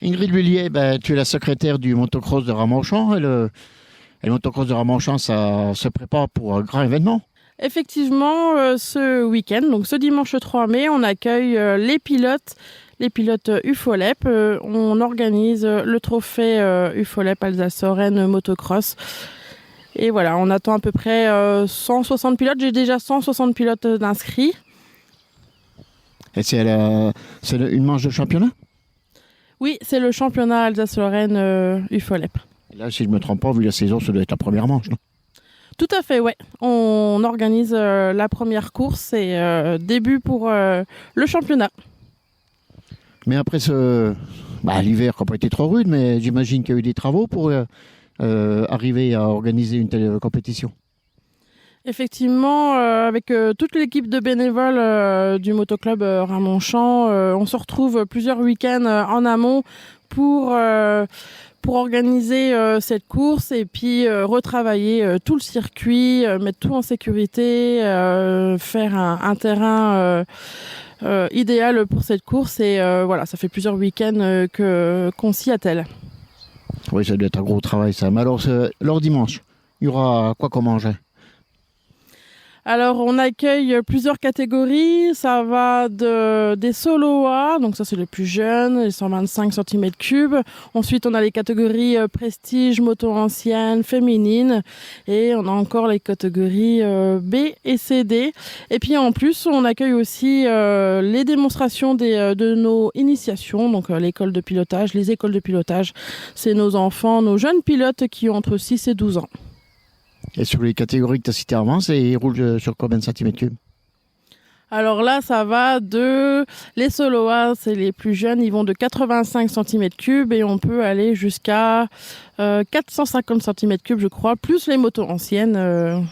Ingrid Lullier, tu es la secrétaire du motocross de Ramonchamp et le motocross de Ramonchamp, ça se prépare pour un grand événement. Effectivement, ce week-end, donc ce dimanche 3 mai, on accueille les pilotes UFOLEP. On organise le trophée UFOLEP Alsace-Lorraine Motocross. Et voilà, on attend à peu près 160 pilotes. J'ai déjà 160 pilotes d'inscrits. Et c'est une manche de championnat? Oui, c'est le championnat Alsace-Lorraine UFOLEP. Et là, si je ne me trompe pas, vu la saison, ça doit être la première manche, non? Tout à fait, ouais. On organise la première course et début pour le championnat. Mais après l'hiver n'a pas été trop rude, mais j'imagine qu'il y a eu des travaux pour arriver à organiser une telle compétition. Effectivement, avec toute l'équipe de bénévoles du motoclub Ramonchamp, on se retrouve plusieurs week-ends en amont pour organiser cette course et puis retravailler tout le circuit, mettre tout en sécurité, faire un terrain idéal pour cette course. Et voilà, ça fait plusieurs week-ends qu'on s'y attelle. Oui, ça doit être un gros travail, ça. Mais alors dimanche, il y aura quoi comme engin? Alors, on accueille plusieurs catégories. Ça va des solo-A, donc ça c'est les plus jeunes, les 125 cm3. Ensuite, on a les catégories prestige, moto ancienne, féminine. Et on a encore les catégories B et CD. Et puis en plus, on accueille aussi les démonstrations de nos initiations, donc l'école de pilotage, les écoles de pilotage. C'est nos enfants, nos jeunes pilotes qui ont entre 6 et 12 ans. Et sur les catégories que tu as citées avant, ils roulent sur combien de centimètres cubes? Alors là, ça va les solo-A, c'est les plus jeunes, ils vont de 85 cm3 et on peut aller jusqu'à 450 cm3, je crois, plus les motos anciennes.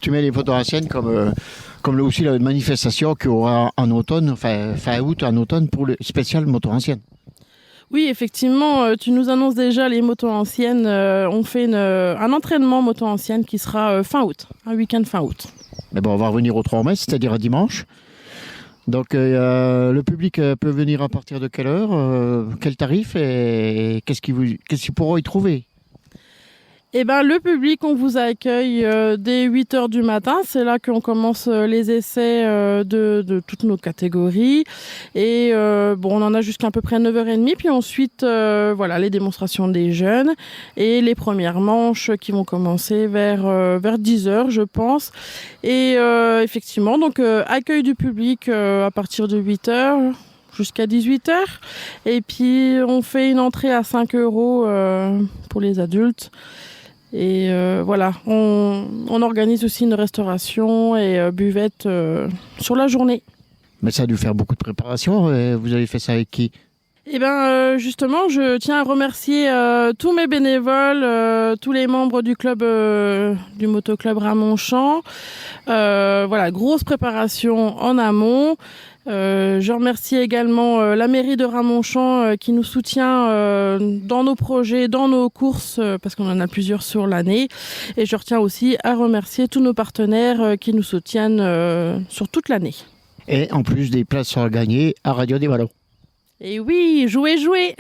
Tu mets les motos anciennes comme aussi la manifestation qu'il y aura en automne, fin août, en automne, pour le spécial moto ancienne. Oui, effectivement, tu nous annonces déjà les motos anciennes. On fait un entraînement moto ancienne qui sera fin août, un week-end fin août. Mais bon, on va revenir au 3 mai, c'est-à-dire à dimanche. Donc, le public peut venir à partir de quelle heure, quel tarif et qu'est-ce qu'ils pourront y trouver? Eh ben, le public, on vous accueille dès 8h du matin. C'est là qu'on commence les essais de toutes nos catégories. Et on en a jusqu'à peu près 9h30. Puis ensuite, les démonstrations des jeunes et les premières manches qui vont commencer vers 10h, je pense. Et effectivement, donc accueil du public à partir de 8h. Jusqu'à 18h. Et puis, on fait une entrée à 5 € pour les adultes. Et on organise aussi une restauration et buvette sur la journée. Mais ça a dû faire beaucoup de préparation. Et vous avez fait ça avec qui? Eh bien, justement, je tiens à remercier tous mes bénévoles, tous les membres du club, du motoclub Ramonchamp. Grosse préparation en amont. Je remercie également la mairie de Ramonchamp qui nous soutient dans nos projets, dans nos courses, parce qu'on en a plusieurs sur l'année. Et je retiens aussi à remercier tous nos partenaires qui nous soutiennent sur toute l'année. Et en plus des places à gagner à Radio des Ballons. Et oui, jouez!